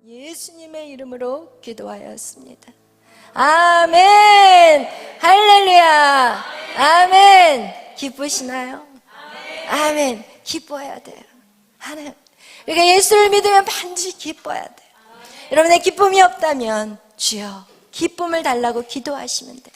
예수님의 이름으로 기도하였습니다. 아멘. 할렐루야. 아멘. 기쁘시나요? 아멘. 기뻐해야 돼요. 하나님, 그러니까 예수를 믿으면 반드시 기뻐해야 돼요. 여러분의 기쁨이 없다면 주여 기쁨을 달라고 기도하시면 돼요.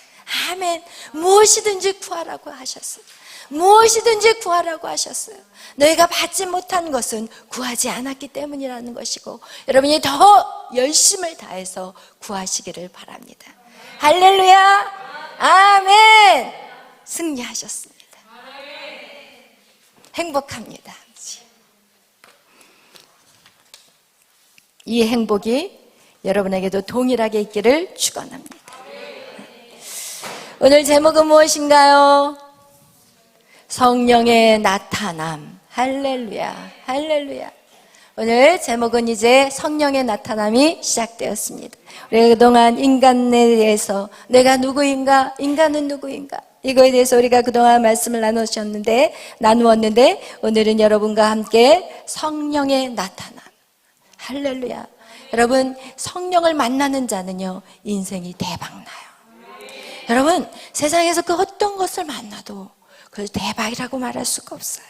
아멘. 무엇이든지 구하라고 하셨어요. 무엇이든지 구하라고 하셨어요. 너희가 받지 못한 것은 구하지 않았기 때문이라는 것이고, 여러분이 더 열심을 다해서 구하시기를 바랍니다. 할렐루야. 아멘. 승리하셨습니다. 행복합니다. 이 행복이 여러분에게도 동일하게 있기를 축원합니다. 오늘 제목은 무엇인가요? 성령의 나타남. 할렐루야. 할렐루야. 오늘 제목은 이제 성령의 나타남이 시작되었습니다. 우리가 그동안 인간에 대해서 내가 누구인가? 인간은 누구인가? 이거에 대해서 우리가 그동안 말씀을 나누었는데 오늘은 여러분과 함께 성령의 나타남. 할렐루야. 여러분, 성령을 만나는 자는요 인생이 대박나요. 여러분, 세상에서 그 어떤 것을 만나도 그걸 대박이라고 말할 수가 없어요.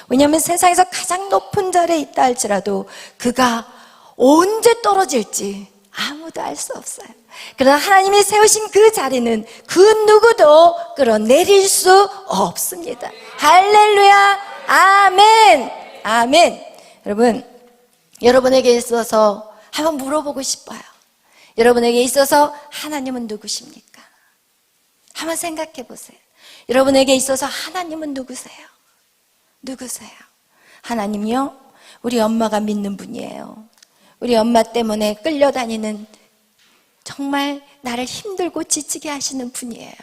왜냐하면 세상에서 가장 높은 자리에 있다 할지라도 그가 언제 떨어질지 아무도 알 수 없어요. 그러나 하나님이 세우신 그 자리는 그 누구도 끌어내릴 수 없습니다. 할렐루야. 아멘. 아멘. 여러분, 여러분에게 있어서 한번 물어보고 싶어요. 여러분에게 있어서 하나님은 누구십니까? 한번 생각해 보세요. 여러분에게 있어서 하나님은 누구세요? 누구세요? 하나님이요? 우리 엄마가 믿는 분이에요. 우리 엄마 때문에 끌려다니는, 정말 나를 힘들고 지치게 하시는 분이에요.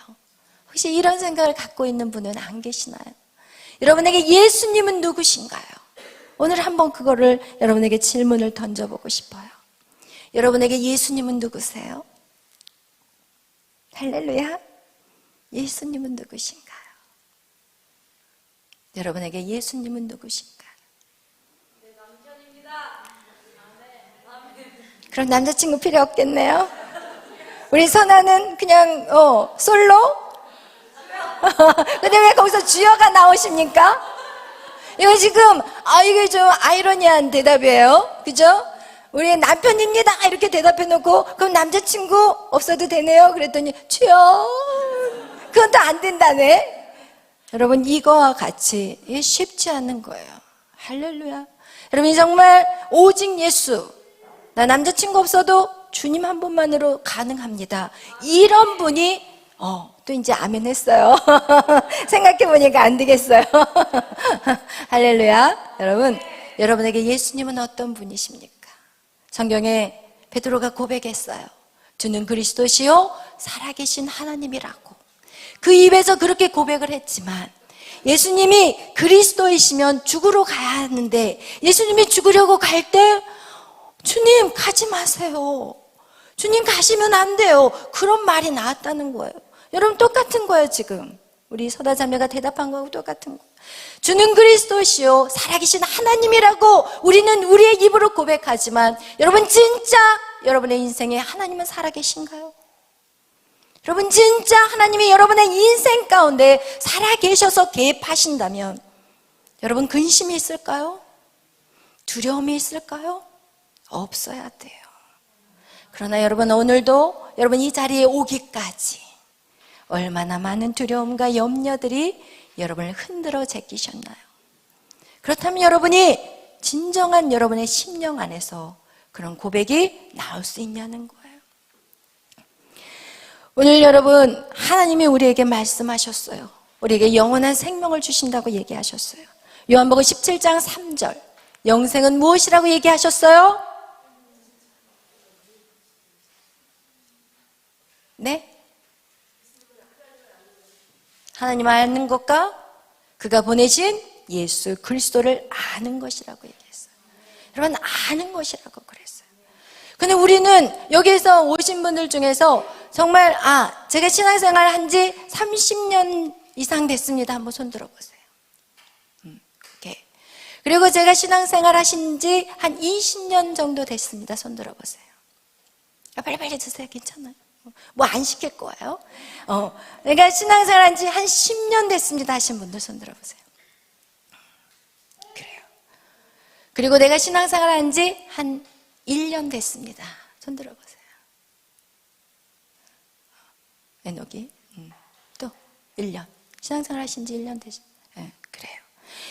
혹시 이런 생각을 갖고 있는 분은 안 계시나요? 여러분에게 예수님은 누구신가요? 오늘 한번 그거를 여러분에게 질문을 던져보고 싶어요. 여러분에게 예수님은 누구세요? 할렐루야. 예수님은 누구신가요? 여러분에게 예수님은 누구신가요? 내 남편입니다. 그럼 남자친구 필요 없겠네요. 우리 선아는 그냥 솔로? 근데 왜 거기서 주여가 나오십니까? 이거 지금 이게 좀 아이러니한 대답이에요. 그죠? 우리 남편입니다 이렇게 대답해 놓고, 그럼 남자친구 없어도 되네요? 그랬더니 주여, 그건 또 안 된다네. 여러분, 이거와 같이 이게 쉽지 않은 거예요. 할렐루야. 여러분, 정말 오직 예수, 나 남자친구 없어도 주님 한 분만으로 가능합니다, 이런 분이 또 이제 아멘 했어요. 생각해보니까 안 되겠어요. 할렐루야. 여러분, 여러분에게 예수님은 어떤 분이십니까? 성경에 베드로가 고백했어요. 주는 그리스도시요 살아계신 하나님이라고. 그 입에서 그렇게 고백을 했지만, 예수님이 그리스도이시면 죽으러 가야 하는데, 예수님이 죽으려고 갈 때 주님 가지 마세요, 주님 가시면 안 돼요, 그런 말이 나왔다는 거예요. 여러분, 똑같은 거예요. 지금 우리 서다자매가 대답한 거하고 똑같은 거예요. 주는 그리스도시요 살아계신 하나님이라고 우리는 우리의 입으로 고백하지만, 여러분, 진짜 여러분의 인생에 하나님은 살아계신가요? 여러분, 진짜 하나님이 여러분의 인생 가운데 살아계셔서 개입하신다면 여러분, 근심이 있을까요? 두려움이 있을까요? 없어야 돼요. 그러나 여러분, 오늘도 여러분 이 자리에 오기까지 얼마나 많은 두려움과 염려들이 여러분을 흔들어 제끼셨나요? 그렇다면 여러분이 진정한 여러분의 심령 안에서 그런 고백이 나올 수 있냐는 거예요. 오늘 여러분, 하나님이 우리에게 말씀하셨어요. 우리에게 영원한 생명을 주신다고 얘기하셨어요. 요한복음 17장 3절, 영생은 무엇이라고 얘기하셨어요? 네? 하나님 아는 것과 그가 보내신 예수 그리스도를 아는 것이라고 얘기했어요. 여러분, 아는 것이라고 그랬어요. 근데 우리는 여기에서 오신 분들 중에서 정말 제가 신앙생활 한 지 30년 이상 됐습니다. 한번 손 들어보세요. 이렇게. 그리고 제가 신앙생활 하신 지 한 20년 정도 됐습니다. 손 들어보세요. 빨리빨리 드세요. 괜찮아요. 뭐 안 시킬 거예요. 내가 신앙생활 한 지 한 10년 됐습니다 하신 분들 손 들어보세요. 그래요. 그리고 내가 신앙생활 한 지 한 1년 됐습니다. 손 들어보세요. 에녹이 또 1년. 신앙생활 하신 지 1년 되죠. 네, 그래요.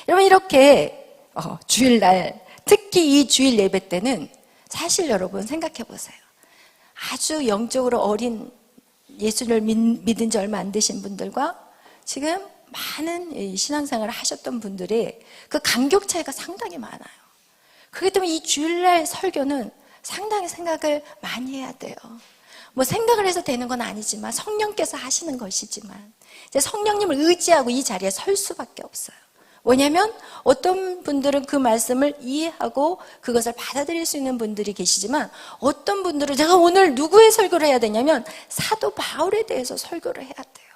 여러분 이렇게 주일날, 특히 이 주일 예배 때는 사실 여러분 생각해 보세요. 아주 영적으로 어린, 예수를 믿은 지 얼마 안 되신 분들과 지금 많은 신앙생활을 하셨던 분들의 그 간격 차이가 상당히 많아요. 그렇기 때문에 이 주일날 설교는 상당히 생각을 많이 해야 돼요. 뭐 생각을 해서 되는 건 아니지만 성령께서 하시는 것이지만 이제 성령님을 의지하고 이 자리에 설 수밖에 없어요. 왜냐하면 어떤 분들은 그 말씀을 이해하고 그것을 받아들일 수 있는 분들이 계시지만 어떤 분들은 제가 오늘 누구의 설교를 해야 되냐면 사도 바울에 대해서 설교를 해야 돼요.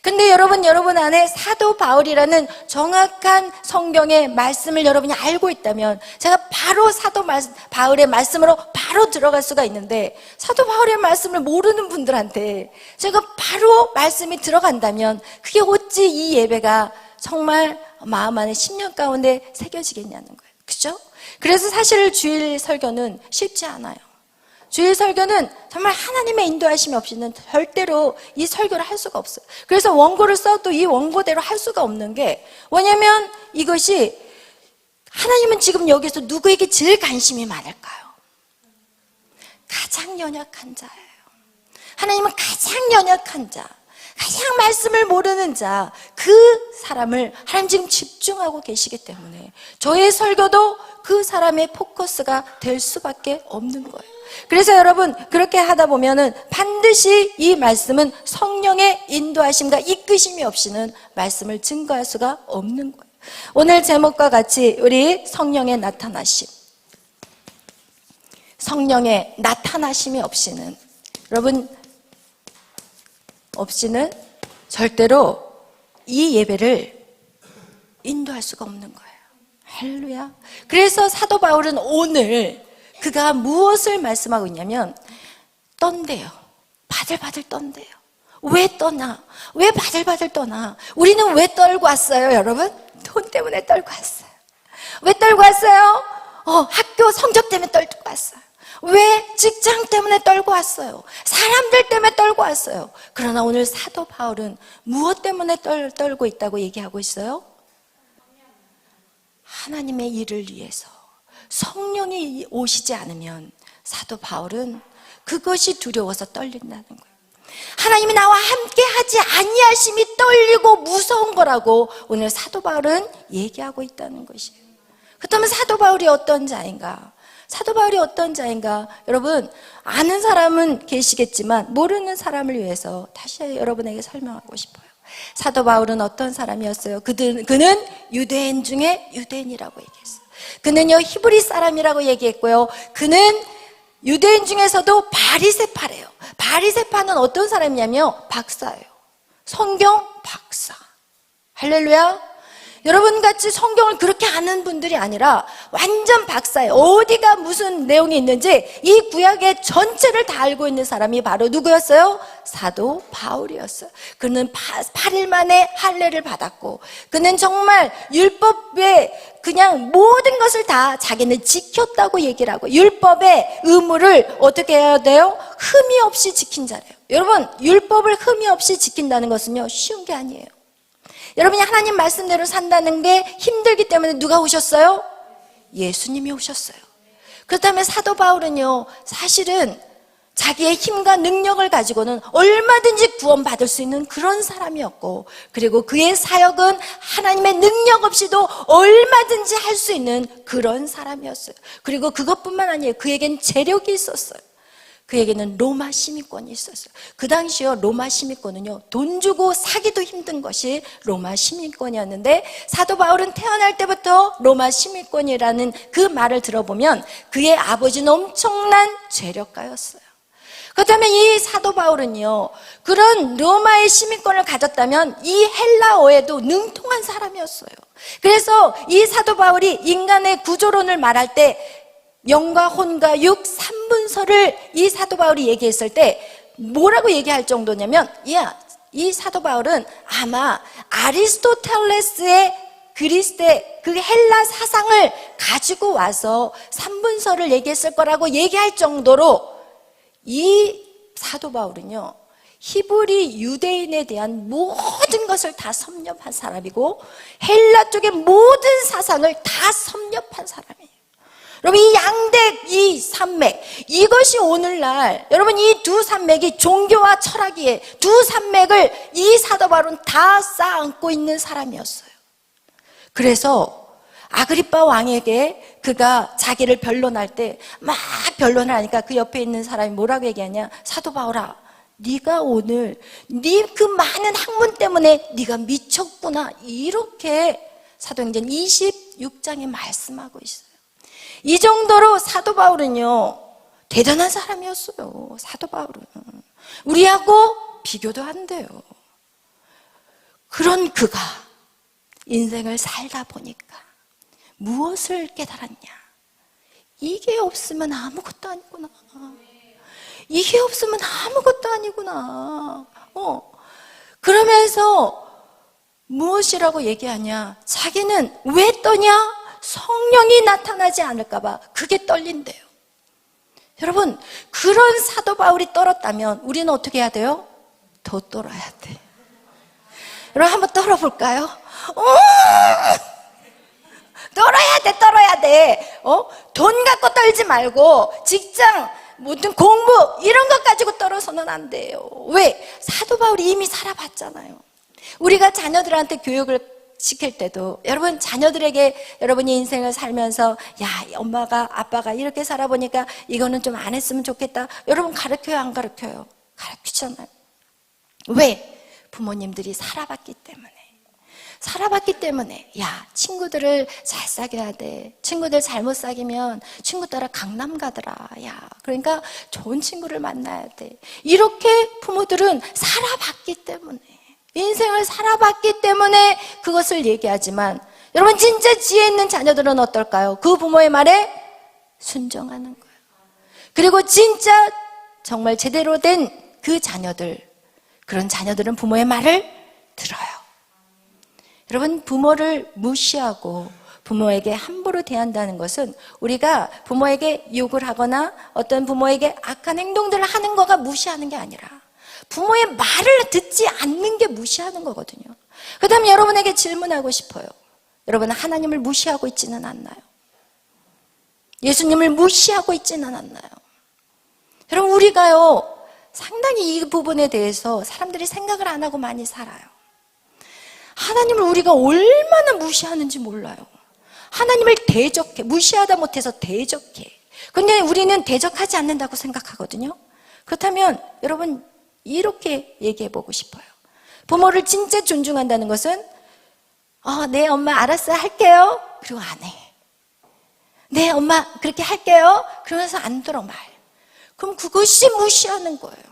근데 여러분 안에 사도 바울이라는 정확한 성경의 말씀을 여러분이 알고 있다면 제가 바로 사도 바울의 말씀으로 바로 들어갈 수가 있는데 사도 바울의 말씀을 모르는 분들한테 제가 바로 말씀이 들어간다면 그게 어찌 이 예배가 정말 마음 안에 10년 가운데 새겨지겠냐는 거예요. 그죠? 그래서 사실 주일 설교는 쉽지 않아요. 주일 설교는 정말 하나님의 인도하심이 없이는 절대로 이 설교를 할 수가 없어요. 그래서 원고를 써도 이 원고대로 할 수가 없는 게 뭐냐면 이것이 하나님은 지금 여기서 누구에게 제일 관심이 많을까요? 가장 연약한 자예요. 하나님은 가장 연약한 자, 가장 말씀을 모르는 자, 그 사람을 하나님 지금 집중하고 계시기 때문에 저의 설교도 그 사람의 포커스가 될 수밖에 없는 거예요. 그래서 여러분 그렇게 하다 보면은 반드시 이 말씀은 성령의 인도하심과 이끄심이 없이는 말씀을 증거할 수가 없는 거예요. 오늘 제목과 같이 우리 성령의 나타나심, 성령의 나타나심이 없이는 여러분 없이는 절대로 이 예배를 인도할 수가 없는 거예요. 할렐루야. 그래서 사도 바울은 오늘 그가 무엇을 말씀하고 있냐면 떤대요. 바들바들 떤대요. 왜 떠나? 왜 바들바들 떠나? 우리는 왜 떨고 왔어요, 여러분? 돈 때문에 떨고 왔어요. 왜 떨고 왔어요? 학교 성적 때문에 떨고 왔어요. 왜? 직장 때문에 떨고 왔어요. 사람들 때문에 떨고 왔어요. 그러나 오늘 사도 바울은 무엇 때문에 떨고 있다고 얘기하고 있어요? 하나님의 일을 위해서. 성령이 오시지 않으면 사도 바울은 그것이 두려워서 떨린다는 거예요. 하나님이 나와 함께 하지 아니하심이 떨리고 무서운 거라고 오늘 사도 바울은 얘기하고 있다는 것이에요. 그렇다면 사도 바울이 어떤 자인가? 사도 바울이 어떤 자인가? 여러분 아는 사람은 계시겠지만 모르는 사람을 위해서 다시 여러분에게 설명하고 싶어요. 사도 바울은 어떤 사람이었어요? 그는 유대인 중에 유대인이라고 얘기했어요. 그는요 히브리 사람이라고 얘기했고요. 그는 유대인 중에서도 바리새파래요. 바리새파는 어떤 사람이냐면 박사예요. 성경 박사. 할렐루야. 여러분같이 성경을 그렇게 아는 분들이 아니라 완전 박사예요. 어디가 무슨 내용이 있는지 이 구약의 전체를 다 알고 있는 사람이 바로 누구였어요? 사도 바울이었어요. 그는 8일 만에 할례를 받았고 그는 정말 율법에 그냥 모든 것을 다 자기는 지켰다고 얘기를 하고 율법의 의무를 어떻게 해야 돼요? 흠이 없이 지킨 자래요. 여러분 율법을 흠이 없이 지킨다는 것은요 쉬운 게 아니에요. 여러분이 하나님 말씀대로 산다는 게 힘들기 때문에 누가 오셨어요? 예수님이 오셨어요. 그렇다면 사도 바울은요 사실은 자기의 힘과 능력을 가지고는 얼마든지 구원받을 수 있는 그런 사람이었고 그리고 그의 사역은 하나님의 능력 없이도 얼마든지 할 수 있는 그런 사람이었어요. 그리고 그것뿐만 아니에요. 그에겐 재력이 있었어요. 그에게는 로마 시민권이 있었어요. 그 당시요 로마 시민권은요 돈 주고 사기도 힘든 것이 로마 시민권이었는데 사도 바울은 태어날 때부터 로마 시민권이라는 그 말을 들어보면 그의 아버지는 엄청난 재력가였어요. 그렇다면 이 사도 바울은요, 그런 로마의 시민권을 가졌다면 이 헬라어에도 능통한 사람이었어요. 그래서 이 사도 바울이 인간의 구조론을 말할 때 영과 혼과 육 삼분서를 이 사도 바울이 얘기했을 때 뭐라고 얘기할 정도냐면, 이 사도 바울은 아마 아리스토텔레스의 그리스의 그 헬라 사상을 가지고 와서 삼분서를 얘기했을 거라고 얘기할 정도로 이 사도 바울은요, 히브리 유대인에 대한 모든 것을 다 섭렵한 사람이고 헬라 쪽의 모든 사상을 다 섭렵한 사람이에요. 여러분, 이 양대, 이 산맥, 이것이 오늘날 여러분 이 두 산맥이 종교와 철학의 두 산맥을 이 사도 바울은 다 쌓아안고 있는 사람이었어요. 그래서 아그리빠 왕에게 그가 자기를 변론할 때 막 변론을 하니까 그 옆에 있는 사람이 뭐라고 얘기하냐, 사도 바울아, 네가 오늘 네 그 많은 학문 때문에 네가 미쳤구나, 이렇게 사도행전 26장에 말씀하고 있어요. 이 정도로 사도 바울은요 대단한 사람이었어요. 사도 바울은 우리하고 비교도 안 돼요. 그런 그가 인생을 살다 보니까 무엇을 깨달았냐, 이게 없으면 아무것도 아니구나, 이게 없으면 아무것도 아니구나. 그러면서 무엇이라고 얘기하냐, 자기는 왜 떠냐? 성령이 나타나지 않을까 봐 그게 떨린대요. 여러분, 그런 사도 바울이 떨었다면 우리는 어떻게 해야 돼요? 더 떨어야 돼. 여러분, 한번 떨어볼까요? 떨어야 돼. 돈 갖고 떨지 말고 직장, 모든 공부 이런 것 가지고 떨어서는 안 돼요. 왜? 사도 바울이 이미 살아봤잖아요. 우리가 자녀들한테 교육을 시킬 때도 여러분, 자녀들에게 여러분이 인생을 살면서 엄마가 아빠가 이렇게 살아보니까 이거는 좀 안 했으면 좋겠다, 여러분 가르쳐요, 안 가르쳐요? 가르치잖아요. 왜? 부모님들이 살아봤기 때문에 친구들을 잘 사귀어야 돼. 친구들 잘못 사귀면 친구 따라 강남 가더라. 그러니까 좋은 친구를 만나야 돼. 이렇게 부모들은 살아봤기 때문에, 인생을 살아봤기 때문에 그것을 얘기하지만, 여러분 진짜 지혜 있는 자녀들은 어떨까요? 그 부모의 말에 순종하는 거예요. 그리고 진짜 정말 제대로 된 그 자녀들, 그런 자녀들은 부모의 말을 들어요. 여러분, 부모를 무시하고 부모에게 함부로 대한다는 것은 우리가 부모에게 욕을 하거나 어떤 부모에게 악한 행동들을 하는 거가 무시하는 게 아니라 부모의 말을 듣지 않는 게 무시하는 거거든요. 그 다음에 여러분에게 질문하고 싶어요. 여러분은 하나님을 무시하고 있지는 않나요? 예수님을 무시하고 있지는 않나요? 여러분, 우리가요 상당히 이 부분에 대해서 사람들이 생각을 안 하고 많이 살아요. 하나님을 우리가 얼마나 무시하는지 몰라요. 하나님을 대적해, 무시하다 못해서 대적해. 근데 우리는 대적하지 않는다고 생각하거든요. 그렇다면 여러분, 이렇게 얘기해 보고 싶어요. 부모를 진짜 존중한다는 것은 네 엄마 알았어요, 할게요. 그리고 안 해. 네 엄마 그렇게 할게요. 그러면서 안 들어 말. 그럼 그것이 무시하는 거예요.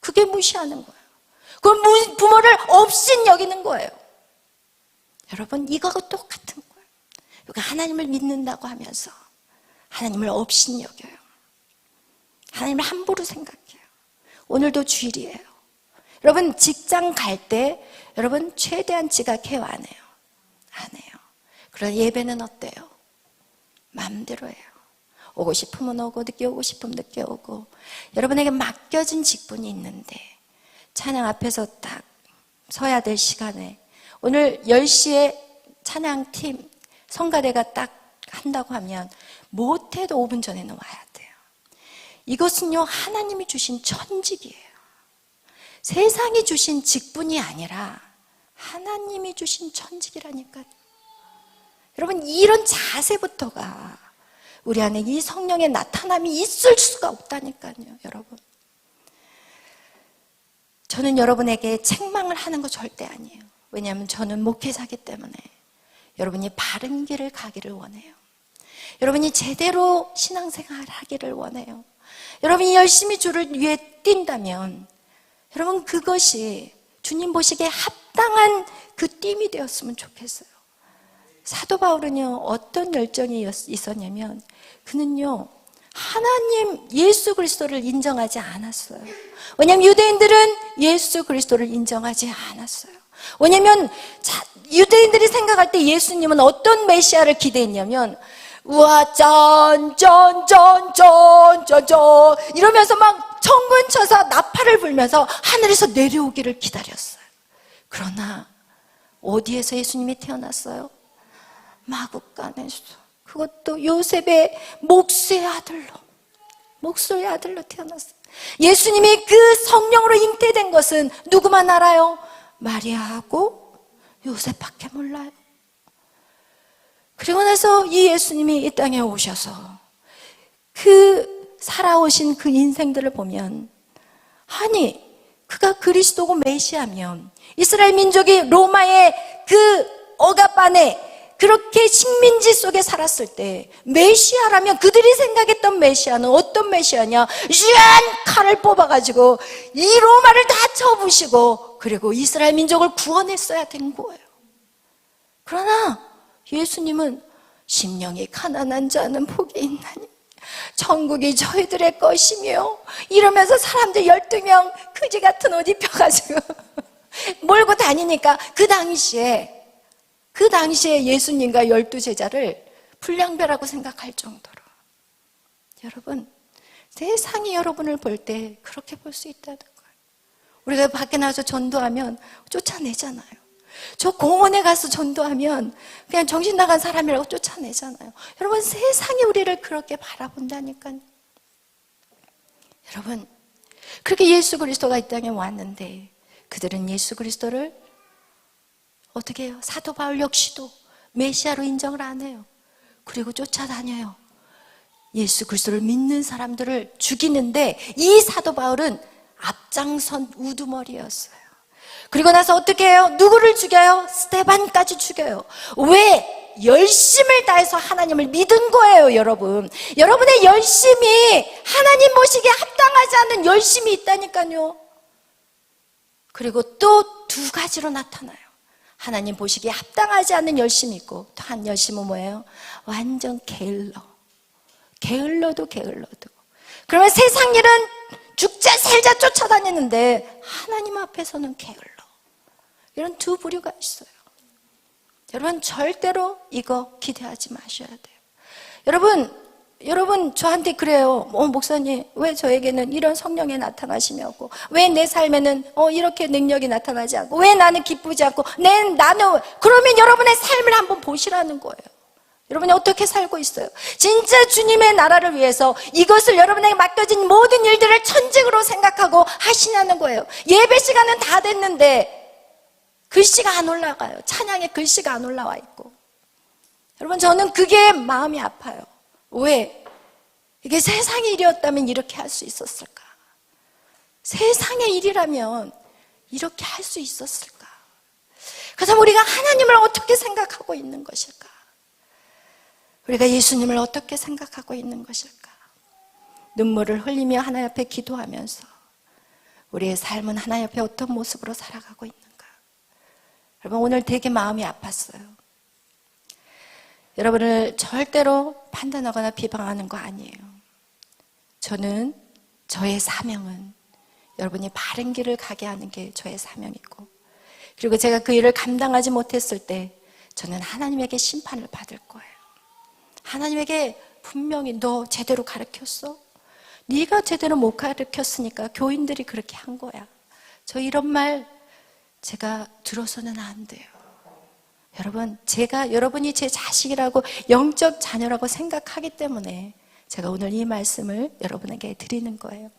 그게 무시하는 거예요. 그럼 부모를 업신 여기는 거예요. 여러분, 이거하고 똑같은 거예요. 우리가 하나님을 믿는다고 하면서 하나님을 업신 여겨요. 하나님을 함부로 생각해요. 오늘도 주일이에요. 여러분, 직장 갈 때 여러분 최대한 지각해요, 안 해요? 안 해요. 그러나 예배는 어때요? 마음대로 해요. 오고 싶으면 오고 늦게 오고 싶으면 늦게 오고. 여러분에게 맡겨진 직분이 있는데 찬양 앞에서 딱 서야 될 시간에 오늘 10시에 찬양팀 성가대가 딱 한다고 하면 못해도 5분 전에는 와야 돼요. 이것은요 하나님이 주신 천직이에요. 세상이 주신 직분이 아니라 하나님이 주신 천직이라니까요. 여러분, 이런 자세부터가 우리 안에 이 성령의 나타남이 있을 수가 없다니까요. 여러분, 저는 여러분에게 책망을 하는 거 절대 아니에요. 왜냐하면 저는 목회자이기 때문에 여러분이 바른 길을 가기를 원해요. 여러분이 제대로 신앙생활을 하기를 원해요. 여러분이 열심히 주를 위해 뛴다면 여러분 그것이 주님 보시기에 합당한 그 뜀이 되었으면 좋겠어요. 사도 바울은요 어떤 열정이 있었냐면 그는요 하나님 예수 그리스도를 인정하지 않았어요. 왜냐하면 유대인들은 예수 그리스도를 인정하지 않았어요. 왜냐하면 유대인들이 생각할 때 예수님은 어떤 메시아를 기대했냐면 우와 짠짠짠짠짠짠 이러면서 막 천군 쳐서 나팔을 불면서 하늘에서 내려오기를 기다렸어요. 그러나 어디에서 예수님이 태어났어요? 마구간에서. 그것도 요셉의 목수의 아들로 태어났어요. 예수님이 그 성령으로 잉태된 것은 누구만 알아요? 마리아하고 요셉밖에 몰라요. 그리고 나서 이 예수님이 이 땅에 오셔서 그 살아오신 그 인생들을 보면 아니 그가 그리스도고 메시아면 이스라엘 민족이 로마의 그 억압 안에 그렇게 식민지 속에 살았을 때 메시아라면 그들이 생각했던 메시아는 어떤 메시아냐? 쉔 칼을 뽑아가지고 이 로마를 다 쳐부시고 그리고 이스라엘 민족을 구원했어야 된 거예요. 그러나 예수님은 심령이 가난한 자는 복이 있나니 천국이 저희들의 것이며 이러면서 사람들 12명 그지 같은 옷 입혀가지고 몰고 다니니까 그 당시에 예수님과 12제자를 불량배라고 생각할 정도로 여러분 세상이 여러분을 볼 때 그렇게 볼 수 있다는 거예요. 우리가 밖에 나가서 전도하면 쫓아내잖아요. 저 공원에 가서 전도하면 그냥 정신 나간 사람이라고 쫓아내잖아요. 여러분 세상이 우리를 그렇게 바라본다니까요. 여러분 그렇게 예수 그리스도가 이 땅에 왔는데 그들은 예수 그리스도를 어떻게 해요? 사도 바울 역시도 메시아로 인정을 안 해요. 그리고 쫓아다녀요. 예수 그리스도를 믿는 사람들을 죽이는데 이 사도 바울은 앞장선 우두머리였어요. 그리고 나서 어떻게 해요? 누구를 죽여요? 스데반까지 죽여요. 왜? 열심을 다해서 하나님을 믿은 거예요, 여러분. 여러분의 열심이 하나님 보시기에 합당하지 않는 열심이 있다니까요. 그리고 또 두 가지로 나타나요. 하나님 보시기에 합당하지 않는 열심이 있고 또 한 열심은 뭐예요? 완전 게을러도 그러면 세상 일은 죽자 살자 쫓아다니는데 하나님 앞에서는 게을러. 이런 두 부류가 있어요. 여러분 절대로 이거 기대하지 마셔야 돼요. 여러분 저한테 그래요. 목사님 왜 저에게는 이런 성령의 나타나심이 없고 왜 내 삶에는 이렇게 능력이 나타나지 않고 왜 나는 기쁘지 않고 나는 그러면 여러분의 삶을 한번 보시라는 거예요. 여러분이 어떻게 살고 있어요? 진짜 주님의 나라를 위해서 이것을 여러분에게 맡겨진 모든 일들을 천직으로 생각하고 하시냐는 거예요. 예배 시간은 다 됐는데 글씨가 안 올라가요. 찬양에 글씨가 안 올라와 있고. 여러분 저는 그게 마음이 아파요. 왜? 이게 세상의 일이었다면 이렇게 할 수 있었을까? 세상의 일이라면 이렇게 할 수 있었을까? 그래서 우리가 하나님을 어떻게 생각하고 있는 것일까? 우리가 예수님을 어떻게 생각하고 있는 것일까? 눈물을 흘리며 하나님 앞에 기도하면서 우리의 삶은 하나님 앞에 어떤 모습으로 살아가고 있는가? 여러분 오늘 되게 마음이 아팠어요. 여러분을 절대로 판단하거나 비방하는 거 아니에요. 저의 사명은 여러분이 바른 길을 가게 하는 게 저의 사명이고 그리고 제가 그 일을 감당하지 못했을 때 저는 하나님에게 심판을 받을 거예요. 하나님에게 분명히 너 제대로 가르쳤어? 네가 제대로 못 가르쳤으니까 교인들이 그렇게 한 거야. 저 이런 말 제가 들어서는 안 돼요. 여러분이 제 자식이라고 영적 자녀라고 생각하기 때문에 제가 오늘 이 말씀을 여러분에게 드리는 거예요.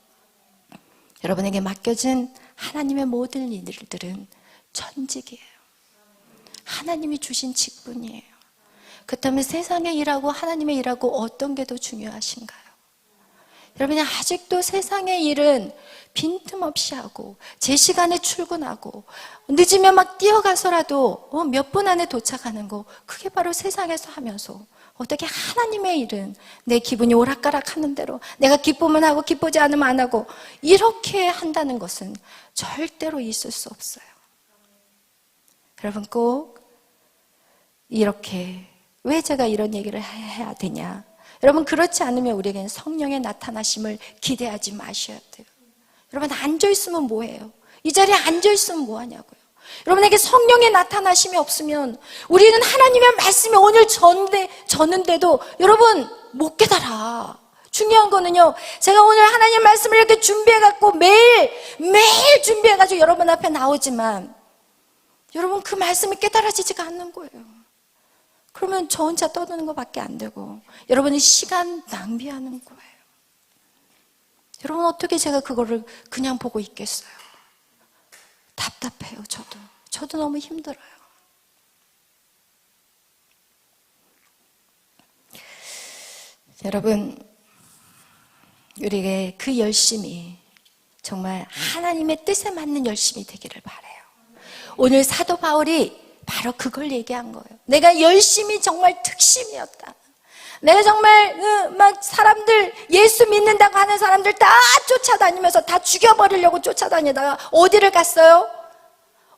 여러분에게 맡겨진 하나님의 모든 일들은 천직이에요. 하나님이 주신 직분이에요. 그렇다면 세상의 일하고 하나님의 일하고 어떤 게 더 중요하신가요? 여러분이 아직도 세상의 일은 빈틈없이 하고 제 시간에 출근하고 늦으면 막 뛰어가서라도 몇 분 안에 도착하는 거, 그게 바로 세상에서 하면서 어떻게 하나님의 일은 내 기분이 오락가락하는 대로 내가 기쁘면 하고 기쁘지 않으면 안 하고 이렇게 한다는 것은 절대로 있을 수 없어요. 여러분 꼭 이렇게, 왜 제가 이런 얘기를 해야 되냐, 여러분 그렇지 않으면 우리에겐 성령의 나타나심을 기대하지 마셔야 돼요. 여러분 앉아있으면 뭐해요? 이 자리에 앉아있으면 뭐하냐고요. 여러분에게 성령의 나타나심이 없으면 우리는 하나님의 말씀이 오늘 졌는데도 여러분 못 깨달아. 중요한 거는요, 제가 오늘 하나님의 말씀을 이렇게 준비해갖고 매일 준비해가지고 여러분 앞에 나오지만 여러분 그 말씀이 깨달아지지가 않는 거예요. 그러면 저 혼자 떠드는 것밖에 안 되고 여러분이 시간 낭비하는 거예요. 여러분 어떻게 제가 그거를 그냥 보고 있겠어요? 답답해요. 저도 너무 힘들어요. 여러분, 우리에게 그 열심이 정말 하나님의 뜻에 맞는 열심이 되기를 바라요. 오늘 사도 바울이 바로 그걸 얘기한 거예요. 내가 열심히 정말 특심이었다. 내가 정말 막 사람들, 예수 믿는다고 하는 사람들 다 쫓아다니면서 다 죽여버리려고 쫓아다니다가 어디를 갔어요?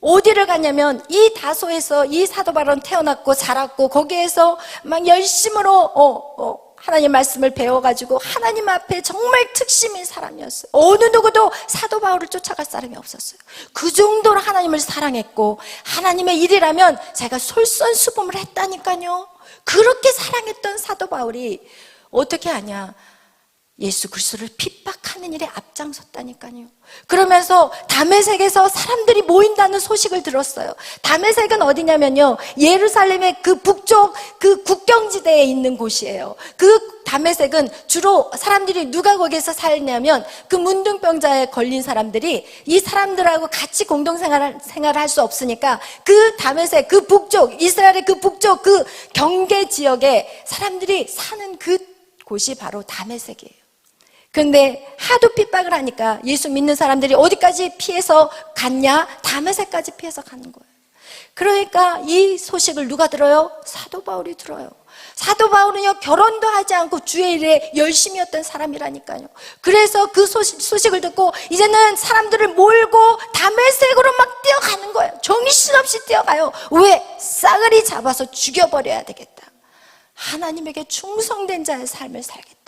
어디를 갔냐면 이 다소에서 이 사도 바울은 태어났고 자랐고 거기에서 막 열심으로 하나님 말씀을 배워가지고 하나님 앞에 정말 특심인 사람이었어요. 어느 누구도 사도 바울을 쫓아갈 사람이 없었어요. 그 정도로 하나님을 사랑했고 하나님의 일이라면 자기가 솔선수범을 했다니까요. 그렇게 사랑했던 사도 바울이 어떻게 하냐, 예수 그리스도를 핍박하는 일에 앞장섰다니까요. 그러면서 다메섹에서 사람들이 모인다는 소식을 들었어요. 다메섹은 어디냐면요, 예루살렘의 그 북쪽 그 국경지대에 있는 곳이에요. 그 다메섹은 주로 사람들이 누가 거기에서 살냐면 그 문둥병자에 걸린 사람들이 이 사람들하고 같이 공동생활을 할 수 없으니까 그 다메섹 그 북쪽, 이스라엘의 그 북쪽 그 경계 지역에 사람들이 사는 그 곳이 바로 다메섹이에요. 그런데 하도 핍박을 하니까 예수 믿는 사람들이 어디까지 피해서 갔냐? 다메섹까지 피해서 가는 거예요. 그러니까 이 소식을 누가 들어요? 사도 바울이 들어요. 사도 바울은요, 결혼도 하지 않고 주의 일에 열심히 했던 사람이라니까요. 그래서 그 소식을 듣고 이제는 사람들을 몰고 다메섹으로 막 뛰어가는 거예요. 정신없이 뛰어가요. 왜? 싸그리 잡아서 죽여버려야 되겠다. 하나님에게 충성된 자의 삶을 살겠다.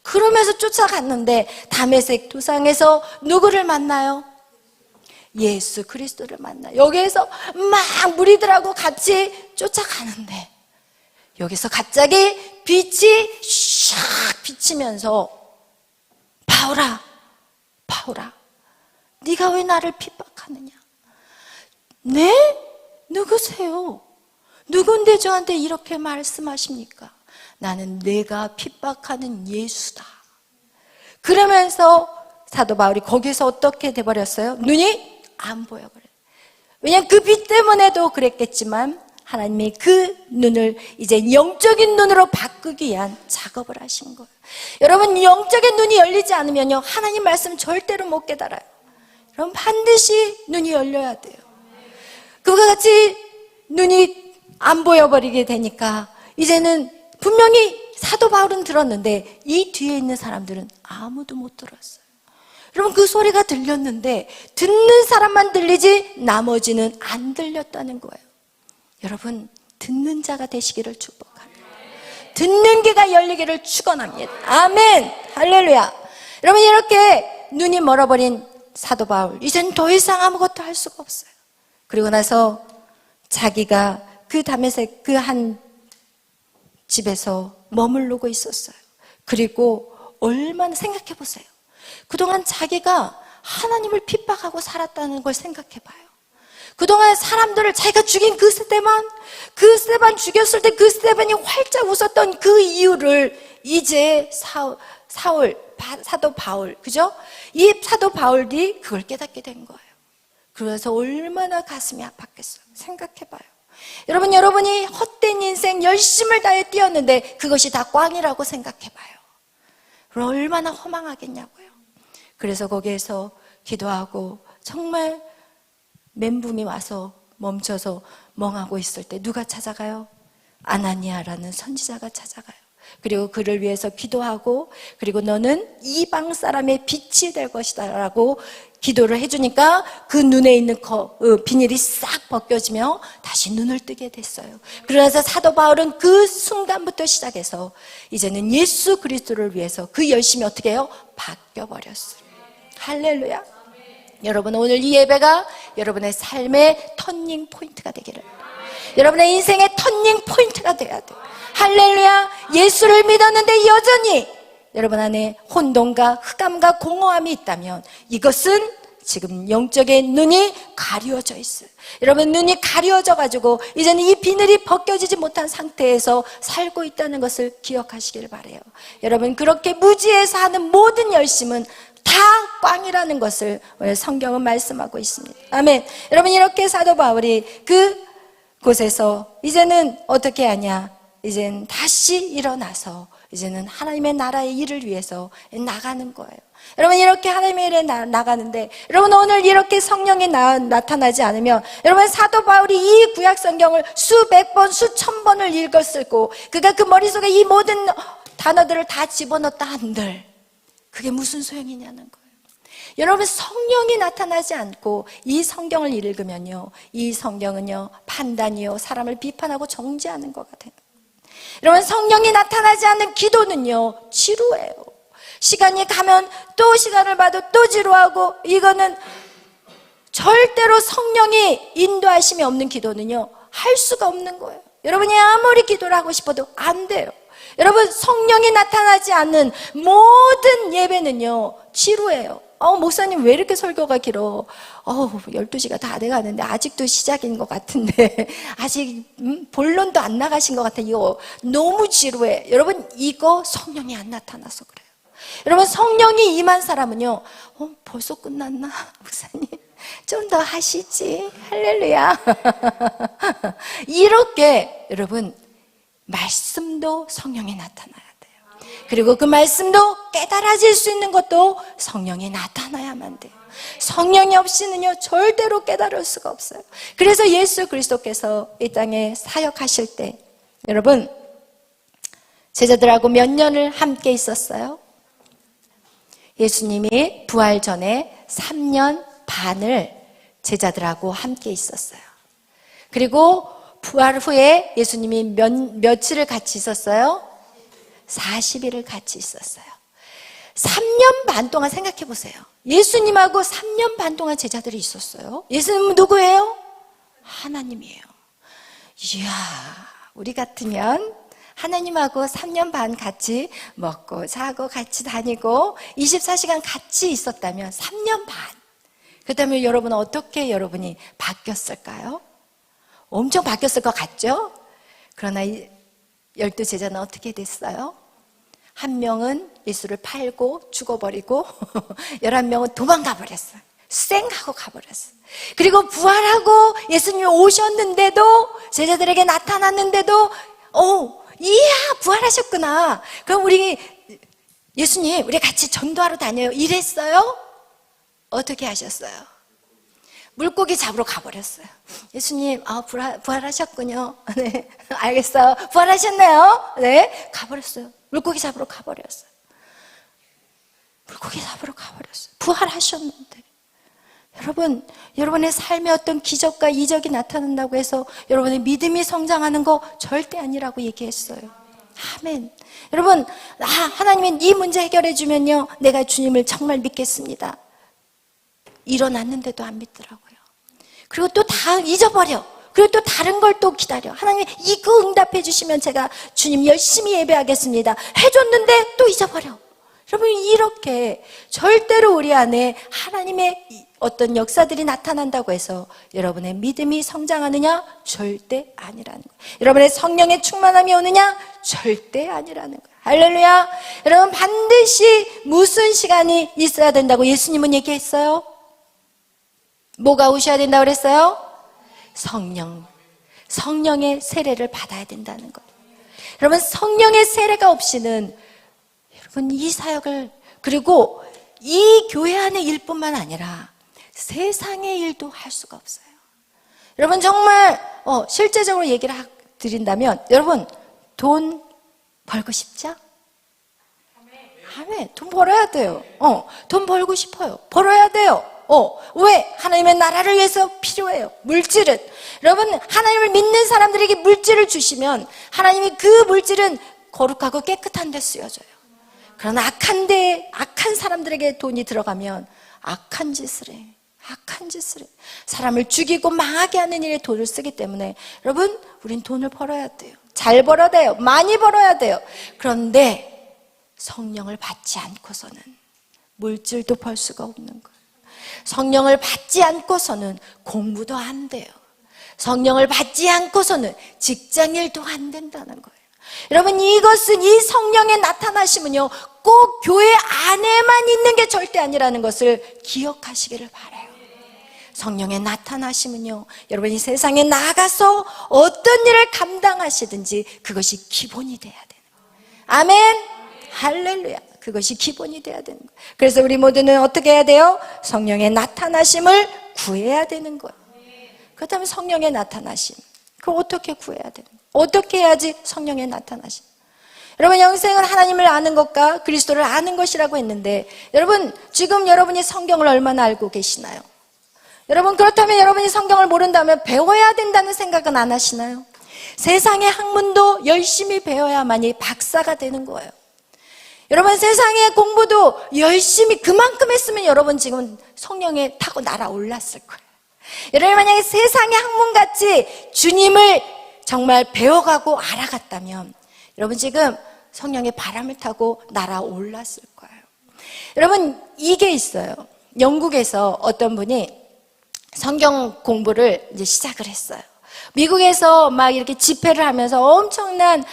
그러면서 쫓아갔는데 다메섹 도상에서 누구를 만나요? 예수 그리스도를 만나요. 여기에서 막 무리들하고 같이 쫓아가는데 여기서 갑자기 빛이 샥 비치면서 바울아, 바울아, 네가 왜 나를 핍박하느냐? 네? 누구세요? 누군데 저한테 이렇게 말씀하십니까? 나는 내가 핍박하는 예수다. 그러면서 사도 바울이 거기서 어떻게 돼버렸어요? 눈이 안 보여버려요. 왜냐하면 그 빛 때문에도 그랬겠지만 하나님이 그 눈을 이제 영적인 눈으로 바꾸기 위한 작업을 하신 거예요. 여러분, 영적인 눈이 열리지 않으면요, 하나님 말씀 절대로 못 깨달아요. 여러분, 반드시 눈이 열려야 돼요. 그와 같이 눈이 안 보여버리게 되니까 이제는 분명히 사도 바울은 들었는데 이 뒤에 있는 사람들은 아무도 못 들었어요. 여러분, 그 소리가 들렸는데 듣는 사람만 들리지 나머지는 안 들렸다는 거예요. 여러분, 듣는 자가 되시기를 축복합니다. 듣는 귀가 열리기를 축원합니다. 아멘, 할렐루야. 여러분, 이렇게 눈이 멀어버린 사도 바울, 이젠 더 이상 아무것도 할 수가 없어요. 그리고 나서 자기가 그 다메섹 그 한 집에서 머무르고 있었어요. 그리고 얼마나, 생각해 보세요. 그동안 자기가 하나님을 핍박하고 살았다는 걸 생각해 봐요. 그동안 사람들을 자기가 죽인 그 스데반 죽였을 때 그 스데반이 활짝 웃었던 그 이유를 이제 사도 바울, 그죠? 이 사도 바울이 그걸 깨닫게 된 거예요. 그래서 얼마나 가슴이 아팠겠어요. 생각해 봐요. 여러분이 헛된 인생 열심을 다해 뛰었는데 그것이 다 꽝이라고 생각해 봐요. 얼마나 허망하겠냐고요. 그래서 거기에서 기도하고 정말 멘붕이 와서 멈춰서 멍하고 있을 때 누가 찾아가요? 아나니아라는 선지자가 찾아가요. 그리고 그를 위해서 기도하고, 그리고 너는 이방 사람의 빛이 될 것이다 라고 기도를 해주니까 그 눈에 있는 비닐이 싹 벗겨지며 다시 눈을 뜨게 됐어요. 그러면서 사도 바울은 그 순간부터 시작해서 이제는 예수 그리스도를 위해서 그 열심이 어떻게 해요? 바뀌어버렸어요. 할렐루야. 여러분, 오늘 이 예배가 여러분의 삶의 터닝 포인트가 되기를, 여러분의 인생의 터닝 포인트가 돼야 돼요. 할렐루야. 예수를 믿었는데 여전히 여러분 안에 혼돈과 흑암과 공허함이 있다면 이것은 지금 영적인 눈이 가려져 있어요. 여러분, 눈이 가려져 가지고 이제는 이 비늘이 벗겨지지 못한 상태에서 살고 있다는 것을 기억하시길 바라요. 여러분, 그렇게 무지해서 하는 모든 열심은 다 꽝이라는 것을 오늘 성경은 말씀하고 있습니다. 아멘. 여러분, 이렇게 사도 바울이 그 곳에서 이제는 어떻게 하냐? 이제는 다시 일어나서 이제는 하나님의 나라의 일을 위해서 나가는 거예요. 여러분, 이렇게 하나님의 일에 나가는데, 여러분 오늘 이렇게 성령이 나타나지 않으면, 여러분 사도 바울이 이 구약 성경을 수백 번, 수천 번을 읽었을 거, 그가 그 머릿속에 이 모든 단어들을 다 집어넣었다 한들 그게 무슨 소용이냐는 거예요. 여러분, 성령이 나타나지 않고 이 성경을 읽으면요, 이 성경은요 판단이요 사람을 비판하고 정죄하는 것 같아요. 여러분, 성령이 나타나지 않는 기도는요 지루해요. 시간이 가면 또 시간을 봐도 또 지루하고, 이거는 절대로 성령이 인도하심이 없는 기도는요 할 수가 없는 거예요. 여러분이 아무리 기도를 하고 싶어도 안 돼요. 여러분, 성령이 나타나지 않는 모든 예배는요 지루해요. 목사님 왜 이렇게 설교가 길어? 12시가 다 돼가는데 아직도 시작인 것 같은데 아직 본론도 안 나가신 것 같아. 이거 너무 지루해. 여러분, 이거 성령이 안 나타나서 그래요. 여러분, 성령이 임한 사람은요 벌써 끝났나? 목사님 좀 더 하시지. 할렐루야. 이렇게 여러분, 말씀도 성령이 나타나야 돼요. 그리고 그 말씀도 깨달아질 수 있는 것도 성령이 나타나야만 돼요. 성령이 없이는요 절대로 깨달을 수가 없어요. 그래서 예수 그리스도께서 이 땅에 사역하실 때 여러분, 제자들하고 몇 년을 함께 있었어요? 예수님이 부활 전에 3년 반을 제자들하고 함께 있었어요. 그리고 부활 후에 예수님이 며칠을 같이 있었어요? 40일을 같이 있었어요. 3년 반 동안 생각해 보세요. 예수님하고 3년 반 동안 제자들이 있었어요. 예수님은 누구예요? 하나님이에요. 이야, 우리 같으면 하나님하고 3년 반 같이 먹고 자고 같이 다니고 24시간 같이 있었다면 3년 반, 그렇다면 여러분은 어떻게 여러분이 바뀌었을까요? 엄청 바뀌었을 것 같죠? 그러나 12제자는 어떻게 됐어요? 한 명은 예수를 팔고 죽어버리고 11명은 도망가 버렸어요. 쌩하고 가버렸어요. 그리고 부활하고 예수님이 오셨는데도, 제자들에게 나타났는데도 이야, 부활하셨구나. 그럼 예수님 우리 같이 전도하러 다녀요, 이랬어요? 어떻게 하셨어요? 물고기 잡으러 가버렸어요. 예수님, 부활하셨군요. 네, 알겠어요. 부활하셨네요. 네, 가버렸어요. 물고기 잡으러 가버렸어요. 물고기 잡으러 가버렸어요. 부활하셨는데. 여러분, 여러분의 삶에 어떤 기적과 이적이 나타난다고 해서 여러분의 믿음이 성장하는 거 절대 아니라고 얘기했어요. 아멘. 여러분, 하나님이 이 문제 해결해 주면요 내가 주님을 정말 믿겠습니다. 일어났는데도 안 믿더라고요. 그리고 또 다 잊어버려. 그리고 또 다른 걸 또 기다려. 하나님 이거 응답해 주시면 제가 주님 열심히 예배하겠습니다. 해줬는데 또 잊어버려. 여러분, 이렇게 절대로 우리 안에 하나님의 어떤 역사들이 나타난다고 해서 여러분의 믿음이 성장하느냐? 절대 아니라는 거예요. 여러분의 성령의 충만함이 오느냐? 절대 아니라는 거예요. 할렐루야. 여러분, 반드시 무슨 시간이 있어야 된다고 예수님은 얘기했어요? 뭐가 오셔야 된다고 그랬어요? 성령의 세례를 받아야 된다는 거예요. 여러분, 성령의 세례가 없이는 여러분, 이 사역을, 그리고 이 교회 안의 일뿐만 아니라 세상의 일도 할 수가 없어요. 여러분, 정말 실제적으로 얘기를 드린다면, 여러분, 돈 벌고 싶죠? 아멘. 돈 벌어야 돼요. 돈 벌고 싶어요. 벌어야 돼요. 왜? 하나님의 나라를 위해서 필요해요. 물질은. 여러분, 하나님을 믿는 사람들에게 물질을 주시면 하나님이 그 물질은 거룩하고 깨끗한 데 쓰여져요. 그러나 악한 사람들에게 돈이 들어가면 악한 짓을 해. 사람을 죽이고 망하게 하는 일에 돈을 쓰기 때문에, 여러분, 우린 돈을 벌어야 돼요. 잘 벌어야 돼요. 많이 벌어야 돼요. 그런데 성령을 받지 않고서는 물질도 벌 수가 없는 거예요. 성령을 받지 않고서는 공부도 안 돼요. 성령을 받지 않고서는 직장일도 안 된다는 거예요. 여러분, 이것은, 이 성령의 나타나심은요, 꼭 교회 안에만 있는 게 절대 아니라는 것을 기억하시기를 바라요. 성령의 나타나심은요, 여러분이 세상에 나가서 어떤 일을 감당하시든지 그것이 기본이 돼야 되는 거예요. 아멘. 할렐루야. 그것이 기본이 돼야 되는 거예요. 그래서 우리 모두는 어떻게 해야 돼요? 성령의 나타나심을 구해야 되는 거예요. 그렇다면 성령의 나타나심, 그걸 어떻게 구해야 되는 거예요? 어떻게 해야지 성령의 나타나심? 여러분, 영생은 하나님을 아는 것과 그리스도를 아는 것이라고 했는데, 여러분, 지금 여러분이 성경을 얼마나 알고 계시나요? 여러분, 그렇다면 여러분이 성경을 모른다면 배워야 된다는 생각은 안 하시나요? 세상의 학문도 열심히 배워야만이 박사가 되는 거예요. 여러분, 세상의 공부도 열심히 그만큼 했으면 여러분 지금 성령에 타고 날아올랐을 거예요. 여러분, 만약에 세상의 학문같이 주님을 정말 배워가고 알아갔다면 여러분 지금 성령의 바람을 타고 날아올랐을 거예요. 여러분, 이게 있어요. 영국에서 어떤 분이 성경 공부를 이제 시작을 했어요. 미국에서 막 이렇게 집회를 하면서 엄청난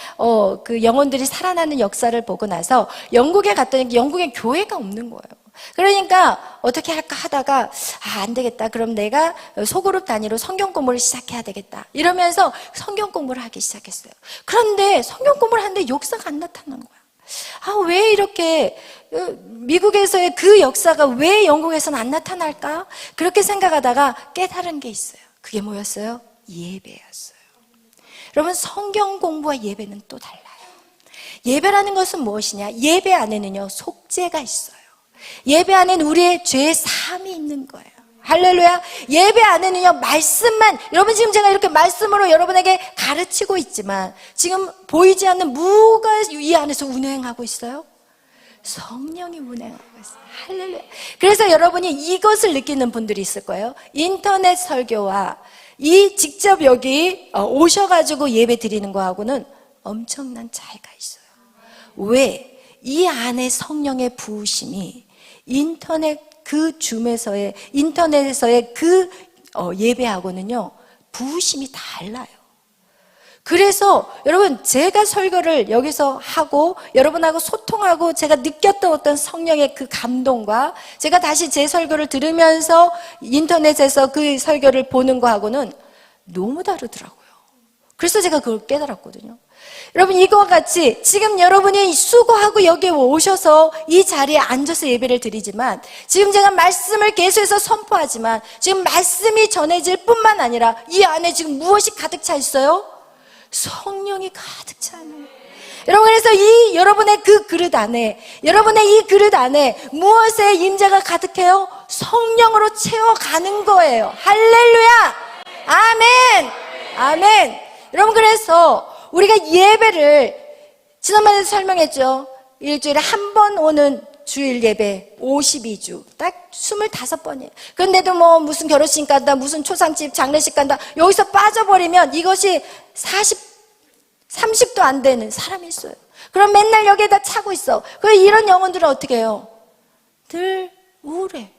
그 영혼들이 살아나는 역사를 보고 나서 영국에 갔더니 영국에 교회가 없는 거예요. 그러니까 어떻게 할까 하다가 안 되겠다. 그럼 내가 소그룹 단위로 성경 공부를 시작해야 되겠다. 이러면서 성경 공부를 하기 시작했어요. 그런데 성경 공부를 하는데 역사가 안 나타난 거야. 왜 이렇게 미국에서의 그 역사가 왜 영국에서는 안 나타날까? 그렇게 생각하다가 깨달은 게 있어요. 그게 뭐였어요? 예배였어요. 여러분, 성경 공부와 예배는 또 달라요. 예배라는 것은 무엇이냐? 예배 안에는요, 속죄가 있어요. 예배 안에는 우리의 죄 사함이 있는 거예요. 할렐루야. 예배 안에는요, 말씀만, 여러분 지금 제가 이렇게 말씀으로 여러분에게 가르치고 있지만 지금 보이지 않는 뭐가 이 안에서 운행하고 있어요? 성령이 운행하고 있어요. 할렐루야. 그래서 여러분이 이것을 느끼는 분들이 있을 거예요. 인터넷 설교와 이 직접 여기 오셔가지고 예배 드리는 거하고는 엄청난 차이가 있어요. 왜? 이 안에 성령의 부으심이 인터넷 그 줌에서의 인터넷에서의 그 예배하고는요, 부으심이 달라요. 그래서 여러분, 제가 설교를 여기서 하고 여러분하고 소통하고 제가 느꼈던 어떤 성령의 그 감동과 제가 다시 제 설교를 들으면서 인터넷에서 그 설교를 보는 거하고는 너무 다르더라고요. 그래서 제가 그걸 깨달았거든요. 여러분, 이거와 같이 지금 여러분이 수고하고 여기에 오셔서 이 자리에 앉아서 예배를 드리지만, 지금 제가 말씀을 계속해서 선포하지만 지금 말씀이 전해질 뿐만 아니라 이 안에 지금 무엇이 가득 차 있어요? 성령이 가득 차 있는 거예요. 여러분, 그래서 이 여러분의 그 그릇 안에, 여러분의 이 그릇 안에 무엇의 임재가 가득해요? 성령으로 채워가는 거예요. 할렐루야. 아멘. 아멘. 여러분, 그래서 우리가 예배를 지난번에 설명했죠. 일주일에 한 번 오는 주일 예배 52주 딱 25번이에요. 그런데도 뭐 무슨 결혼식 간다, 무슨 초상집 장례식 간다, 여기서 빠져버리면 이것이 30도 안 되는 사람이 있어요. 그럼 맨날 여기에다 차고 있어. 그래서 이런 영혼들은 어떻게 해요? 늘 우울해.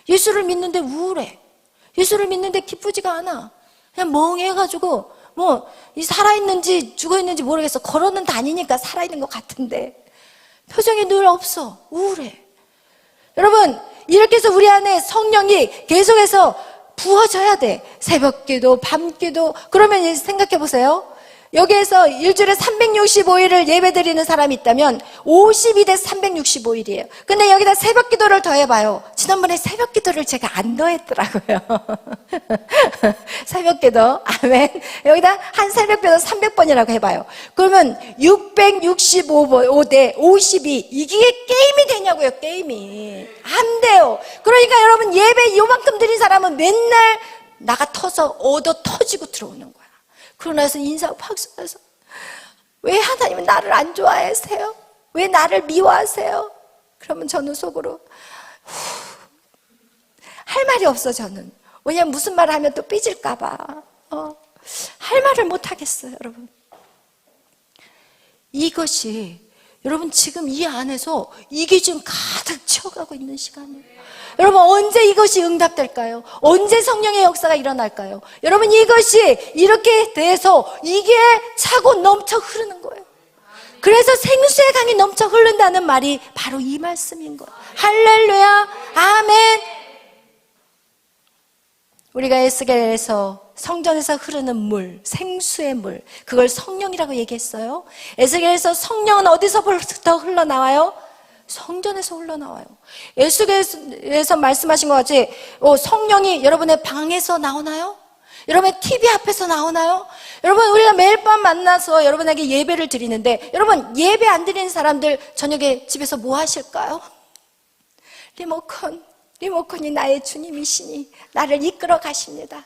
예수를 믿는데 우울해. 예수를 믿는데 기쁘지가 않아. 그냥 멍해가지고 뭐 이 살아있는지 죽어있는지 모르겠어. 걸어는 다니니까 살아있는 것 같은데 표정이 늘 없어. 우울해. 여러분, 이렇게 해서 우리 안에 성령이 계속해서 부어져야 돼. 새벽기도, 밤기도. 그러면 생각해 보세요. 여기에서 일주일에 365일을 예배 드리는 사람이 있다면 50이 돼 365일이에요. 근데 여기다 새벽 기도를 더해봐요. 지난번에 새벽 기도를 제가 안 더했더라고요. 새벽 기도, 아멘. 여기다 한 새벽 기도 300번이라고 해봐요. 그러면 665번, 대 52. 이게 게임이 되냐고요, 게임이. 안 돼요. 그러니까 여러분 예배 요만큼 드린 사람은 맨날 나가 터서 얻어 터지고 들어오는 거야. 그러고 나서 인사하고 박수해서 왜 하나님은 나를 안 좋아하세요? 왜 나를 미워하세요? 그러면 저는 속으로 할 말이 없어. 저는 왜냐면 무슨 말을 하면 또 삐질까 봐 할 말을 못 하겠어요. 여러분, 이것이 여러분 지금 이 안에서 이게 지금 가득 채워가고 있는 시간이에요. 여러분 언제 이것이 응답될까요? 언제 성령의 역사가 일어날까요? 여러분 이것이 이렇게 돼서 이게 차고 넘쳐 흐르는 거예요. 그래서 생수의 강이 넘쳐 흐른다는 말이 바로 이 말씀인 거예요. 할렐루야, 아멘. 우리가 에스겔에서 성전에서 흐르는 물, 생수의 물, 그걸 성령이라고 얘기했어요. 에스겔에서 성령은 어디서부터 흘러나와요? 성전에서 흘러나와요. 에스겔에서 말씀하신 것 같이 성령이 여러분의 방에서 나오나요? 여러분의 TV 앞에서 나오나요? 여러분 우리가 매일 밤 만나서 여러분에게 예배를 드리는데 여러분 예배 안 드리는 사람들 저녁에 집에서 뭐 하실까요? 리모컨이 나의 주님이시니 나를 이끌어 가십니다.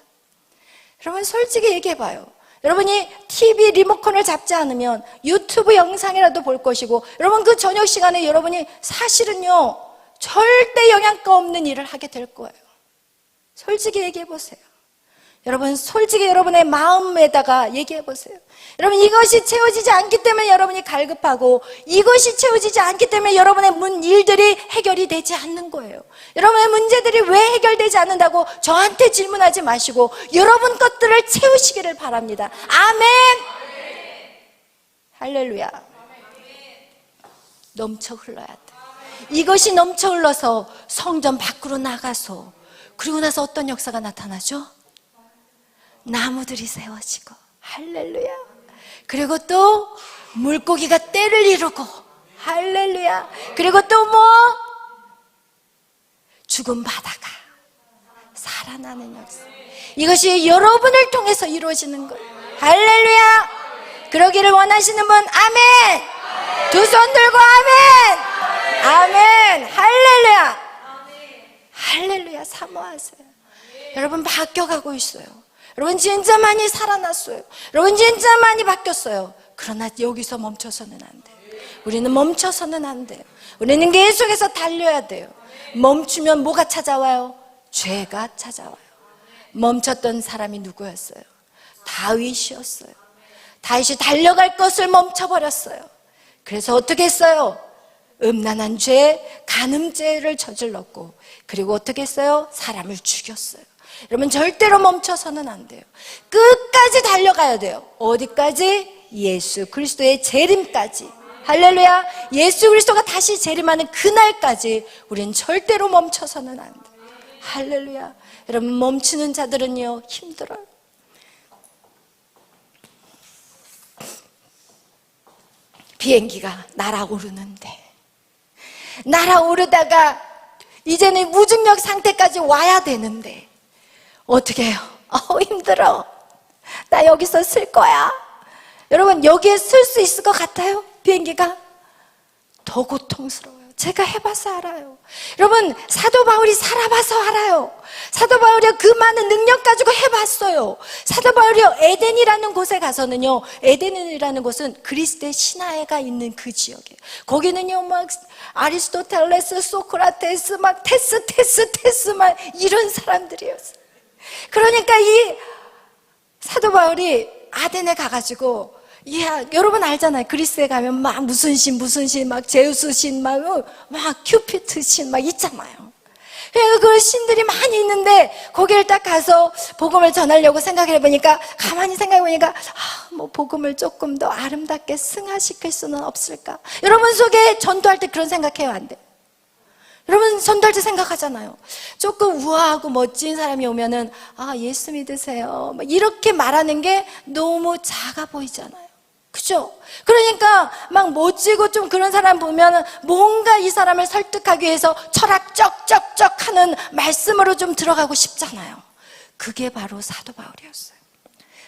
여러분 솔직히 얘기해봐요. 여러분이 TV 리모컨을 잡지 않으면 유튜브 영상이라도 볼 것이고 여러분 그 저녁 시간에 여러분이 사실은요 절대 영양가 없는 일을 하게 될 거예요. 솔직히 얘기해 보세요. 여러분 솔직히 여러분의 마음에다가 얘기해 보세요. 여러분 이것이 채워지지 않기 때문에 여러분이 갈급하고 이것이 채워지지 않기 때문에 여러분의 일들이 해결이 되지 않는 거예요. 여러분의 문제들이 왜 해결되지 않는다고 저한테 질문하지 마시고 여러분 것들을 채우시기를 바랍니다. 아멘. 할렐루야. 넘쳐 흘러야 돼. 이것이 넘쳐 흘러서 성전 밖으로 나가서 그리고 나서 어떤 역사가 나타나죠? 나무들이 세워지고 할렐루야. 그리고 또 물고기가 떼를 이루고 할렐루야. 그리고 또 뭐? 죽은 바다가 살아나는 역사. 이것이 여러분을 통해서 이루어지는 거예요. 할렐루야. 그러기를 원하시는 분 아멘. 두 손 들고 아멘. 아멘. 할렐루야. 할렐루야. 사모하세요. 여러분 바뀌어가고 있어요. 여러분 진짜 많이 살아났어요. 여러분 진짜 많이 바뀌었어요. 그러나 여기서 멈춰서는 안 돼요. 우리는 멈춰서는 안 돼요. 우리는 계속해서 달려야 돼요. 멈추면 뭐가 찾아와요? 죄가 찾아와요. 멈췄던 사람이 누구였어요? 다윗이었어요. 다윗이 달려갈 것을 멈춰버렸어요. 그래서 어떻게 했어요? 음란한 죄, 간음죄를 저질렀고 그리고 어떻게 했어요? 사람을 죽였어요. 여러분 절대로 멈춰서는 안 돼요. 끝까지 달려가야 돼요. 어디까지? 예수 그리스도의 재림까지. 할렐루야. 예수 그리스도가 다시 재림하는 그날까지 우리는 절대로 멈춰서는 안 돼요. 할렐루야. 여러분 멈추는 자들은요 힘들어요. 비행기가 날아오르는데 날아오르다가 이제는 무중력 상태까지 와야 되는데 어떻게 해요? 힘들어. 나 여기서 쓸 거야. 여러분 여기에 쓸 수 있을 것 같아요? 비행기가? 더 고통스러워요. 제가 해봐서 알아요. 여러분 사도 바울이 살아봐서 알아요. 사도 바울이 그 많은 능력 가지고 해봤어요. 사도 바울이 에덴이라는 곳에 가서는요, 에덴이라는 곳은 그리스의 신화가 있는 그 지역이에요. 거기는요 막 아리스토텔레스, 소크라테스, 막 테스 막 이런 사람들이었어요. 그러니까 이 사도 바울이 아덴에 가가지고 여러분 알잖아요. 그리스에 가면 막 무슨 신 막 제우스 신 막 큐피트 신 막 있잖아요. 그 신들이 많이 있는데 거기를 딱 가서 복음을 전하려고 생각해 보니까 가만히 생각해 보니까 뭐 복음을 조금 더 아름답게 승화시킬 수는 없을까? 여러분 속에 전도할 때 그런 생각해요? 안 돼요? 여러분 선달자 생각하잖아요. 조금 우아하고 멋진 사람이 오면은 예수 믿으세요 막 이렇게 말하는 게 너무 작아 보이잖아요. 그죠? 그러니까 막 멋지고 좀 그런 사람 보면 뭔가 이 사람을 설득하기 위해서 철학 쩍쩍쩍 하는 말씀으로 좀 들어가고 싶잖아요. 그게 바로 사도 바울이었어요.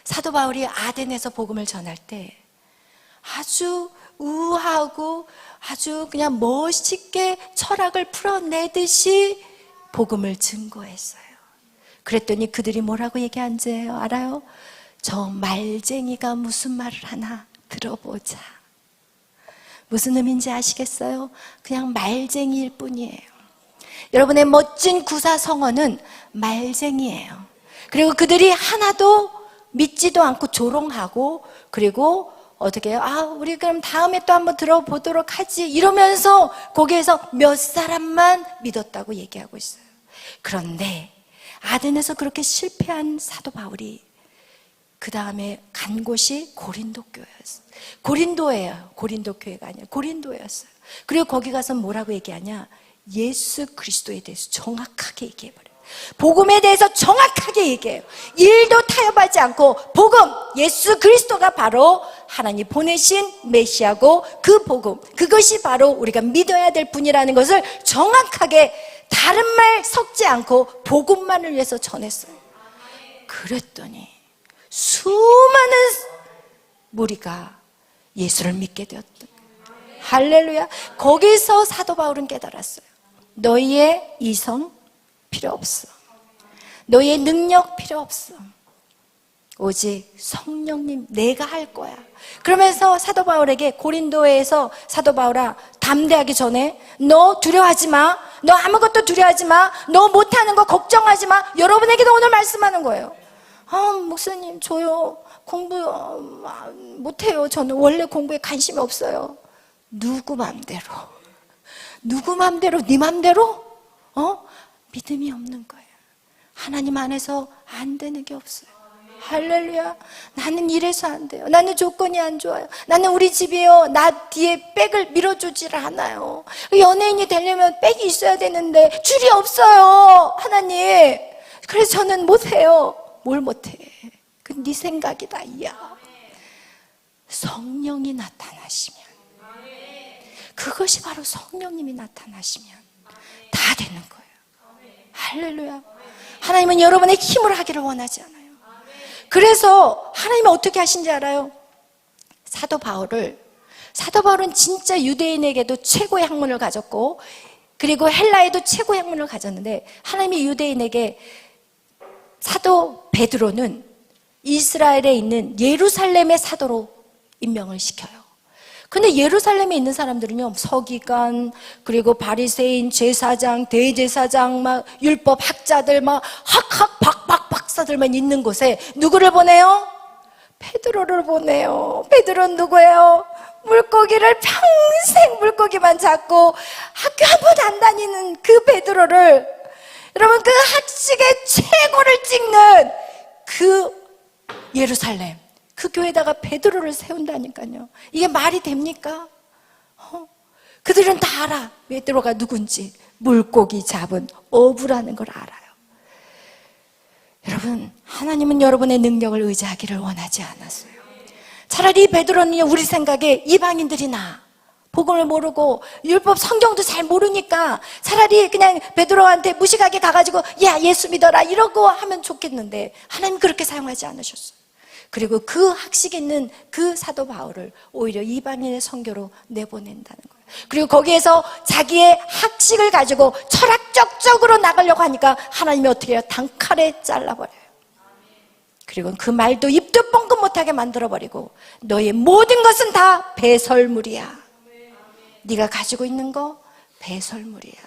사도 바울이 아덴에서 복음을 전할 때 아주 우아하고 아주 그냥 멋있게 철학을 풀어내듯이 복음을 증거했어요. 그랬더니 그들이 뭐라고 얘기한 줄 알아요? 저 말쟁이가 무슨 말을 하나 들어보자. 무슨 의미인지 아시겠어요? 그냥 말쟁이일 뿐이에요. 여러분의 멋진 구사성어는 말쟁이에요. 그리고 그들이 하나도 믿지도 않고 조롱하고, 그리고 어떻게 해요? 우리 그럼 다음에 또 한번 들어보도록 하지 이러면서 거기에서 몇 사람만 믿었다고 얘기하고 있어요. 그런데 아덴에서 그렇게 실패한 사도 바울이 그 다음에 간 곳이 고린도 교회였어요. 고린도예요. 고린도 교회가 아니라 고린도였어요. 그리고 거기 가서 뭐라고 얘기하냐? 예수 그리스도에 대해서 정확하게 얘기해버려요. 복음에 대해서 정확하게 얘기해요. 일도 타협하지 않고 복음, 예수 그리스도가 바로 하나님 보내신 메시아고 그 복음, 그것이 바로 우리가 믿어야 될 분이라는 것을 정확하게 다른 말 섞지 않고 복음만을 위해서 전했어요. 그랬더니 수많은 무리가 예수를 믿게 되었다. 할렐루야. 거기서 사도 바울은 깨달았어요. 너희의 이성 필요 없어. 너희의 능력 필요 없어. 오직 성령님 내가 할 거야. 그러면서 사도 바울에게 고린도에서 사도 바울아 담대하기 전에 너 두려워하지 마. 너 아무것도 두려워하지 마. 너 못하는 거 걱정하지 마. 여러분에게도 오늘 말씀하는 거예요. 목사님 저요 공부 못해요. 저는 원래 공부에 관심이 없어요. 누구 맘대로 네 맘대로 믿음이 없는 거예요. 하나님 안에서 안 되는 게 없어요. 할렐루야. 나는 이래서 안 돼요. 나는 조건이 안 좋아요. 나는 우리 집이요 나 뒤에 백을 밀어주질 않아요. 연예인이 되려면 백이 있어야 되는데 줄이 없어요. 하나님. 그래서 저는 못해요. 뭘 못해? 그 네 생각이다. 이야. 성령이 나타나시면, 그것이 바로 성령님이 나타나시면 다 되는 거예요. 할렐루야. 하나님은 여러분의 힘을 하기를 원하지 않아요. 그래서 하나님은 어떻게 하신지 알아요? 사도 바울은 진짜 유대인에게도 최고의 학문을 가졌고, 그리고 헬라에도 최고의 학문을 가졌는데, 하나님이 유대인에게 사도 베드로는 이스라엘에 있는 예루살렘의 사도로 임명을 시켜요. 근데 예루살렘에 있는 사람들은요, 서기관, 그리고 바리새인, 제사장, 대제사장, 막 율법 학자들, 막 박사들만 있는 곳에 누구를 보내요? 베드로를 보내요. 베드로는 누구예요? 물고기를 평생 물고기만 잡고 학교 한 번 안 다니는 그 베드로를, 여러분 그 학식의 최고를 찍는 그 예루살렘, 그 교회에다가 베드로를 세운다니까요. 이게 말이 됩니까? 그들은 다 알아. 베드로가 누군지. 물고기 잡은 어부라는 걸 알아요. 여러분, 하나님은 여러분의 능력을 의지하기를 원하지 않았어요. 차라리 베드로는 우리 생각에 이방인들이 복음을 모르고 율법 성경도 잘 모르니까 차라리 그냥 베드로한테 무식하게 가가지고 야 예수 믿어라 이러고 하면 좋겠는데, 하나님 그렇게 사용하지 않으셨어요. 그리고 그 학식 있는 그 사도 바울을 오히려 이방인의 선교로 내보낸다는 거예요. 그리고 거기에서 자기의 학식을 가지고 철학적으로 나가려고 하니까 하나님이 어떻게 해요? 단칼에 잘라버려요. 그리고 그 말도 입도 뻥끗 못하게 만들어버리고, 너의 모든 것은 다 배설물이야. 네가 가지고 있는 거 배설물이야.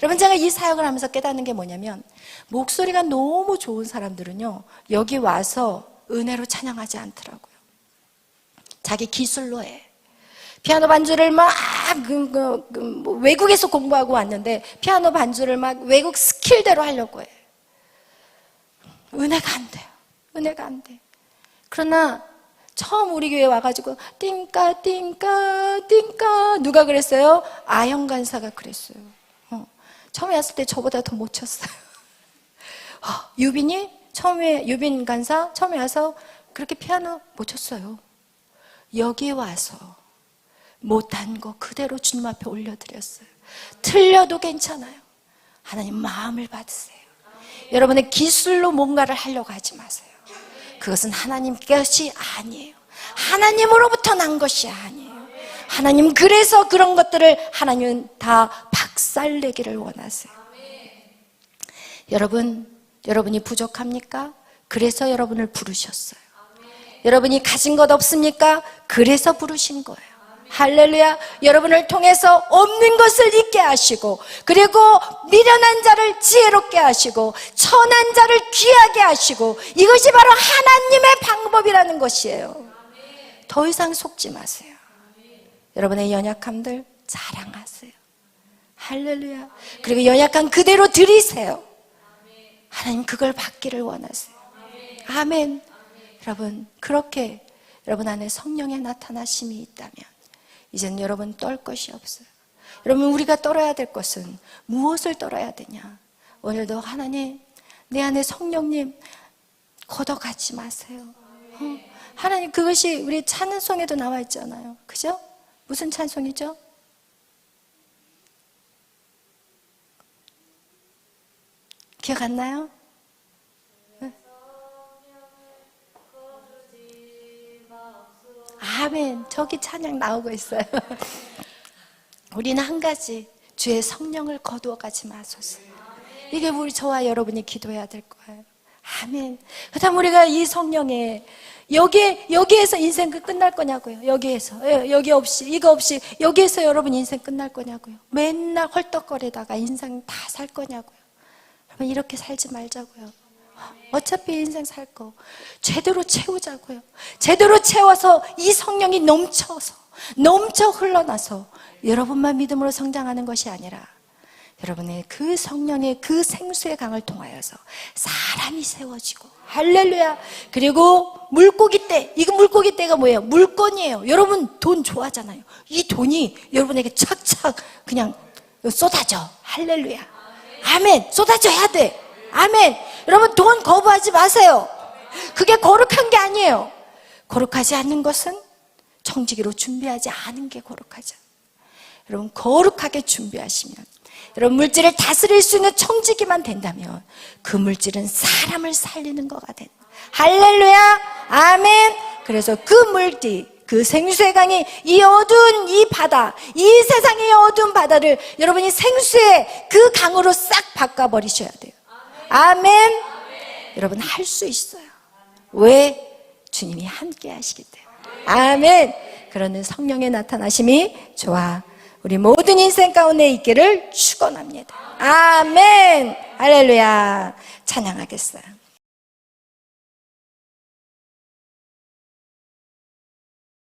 여러분, 제가 이 사역을 하면서 깨닫는 게 뭐냐면, 목소리가 너무 좋은 사람들은요 여기 와서 은혜로 찬양하지 않더라고요. 자기 기술로 해. 피아노 반주를 막 외국에서 공부하고 왔는데 피아노 반주를 막 외국 스킬대로 하려고 해. 은혜가 안 돼요. 은혜가 안 돼. 그러나 처음 우리 교회 와가지고 띵까 누가 그랬어요? 아영 간사가 그랬어요. 처음에 왔을 때 저보다 더 못 쳤어요. 유빈 간사 처음에 와서 그렇게 피아노 못 쳤어요. 여기 와서 못한 거 그대로 주님 앞에 올려드렸어요. 틀려도 괜찮아요. 하나님 마음을 받으세요. 여러분의 기술로 뭔가를 하려고 하지 마세요. 그것은 하나님 것이 아니에요. 하나님으로부터 난 것이 아니에요. 하나님 그래서 그런 것들을 하나님은 다 박살내기를 원하세요. 여러분이 부족합니까? 그래서 여러분을 부르셨어요. 여러분이 가진 것 없습니까? 그래서 부르신 거예요. 할렐루야. 여러분을 통해서 없는 것을 있게 하시고, 그리고 미련한 자를 지혜롭게 하시고, 천한 자를 귀하게 하시고, 이것이 바로 하나님의 방법이라는 것이에요. 더 이상 속지 마세요. 여러분의 연약함들 자랑하세요. 할렐루야. 그리고 연약한 그대로 드리세요. 하나님 그걸 받기를 원하세요. 아멘. 여러분, 그렇게 여러분 안에 성령의 나타나심이 있다면 이제는 여러분 떨 것이 없어요. 여러분, 우리가 떨어야 될 것은 무엇을 떨어야 되냐? 오늘도 하나님, 내 안에 성령님 걷어가지 마세요. 하나님, 그것이 우리 찬송에도 나와 있잖아요. 그죠? 무슨 찬송이죠? 기억 안 나요? 아멘. 저기 찬양 나오고 있어요. 우리는 한 가지, 주의 성령을 거두어가지 마소서. 이게 우리 저와 여러분이 기도해야 될 거예요. 아멘. 그다음 우리가 이 성령에 여기에서 인생 끝날 거냐고요. 여기에서 여기 없이 이거 없이 여기에서 여러분 인생 끝날 거냐고요. 맨날 헐떡거리다가 인생 다 살 거냐고요. 여러분, 이렇게 살지 말자고요. 어차피 인생 살 거 제대로 채우자고요. 제대로 채워서 이 성령이 넘쳐 흘러나서 여러분만 믿음으로 성장하는 것이 아니라 여러분의 그 성령의 그 생수의 강을 통하여서 사람이 세워지고, 할렐루야. 그리고 물고기떼, 이거 물고기떼가 뭐예요? 물건이에요. 여러분 돈 좋아하잖아요. 이 돈이 여러분에게 착착 그냥 쏟아져. 할렐루야. 아멘. 쏟아져야 돼. 아멘. 여러분, 돈 거부하지 마세요. 그게 거룩한 게 아니에요. 거룩하지 않는 것은 청지기로 준비하지 않은 게 거룩하죠. 여러분, 거룩하게 준비하시면, 여러분 물질을 다스릴 수 있는 청지기만 된다면 그 물질은 사람을 살리는 거가 된다. 할렐루야. 아멘. 그래서 그 물질, 그 생수의 강이 이 어두운 이 바다, 이 세상의 어두운 바다를 여러분이 생수의 그 강으로 싹 바꿔버리셔야 돼요. 아멘. 여러분 할 수 있어요. 왜? 주님이 함께 하시기 때문에. 아멘. 그러는 성령의 나타나심이 저와 우리 모든 인생 가운데 있기를 축원합니다. 아멘. 할렐루야. 찬양하겠어요.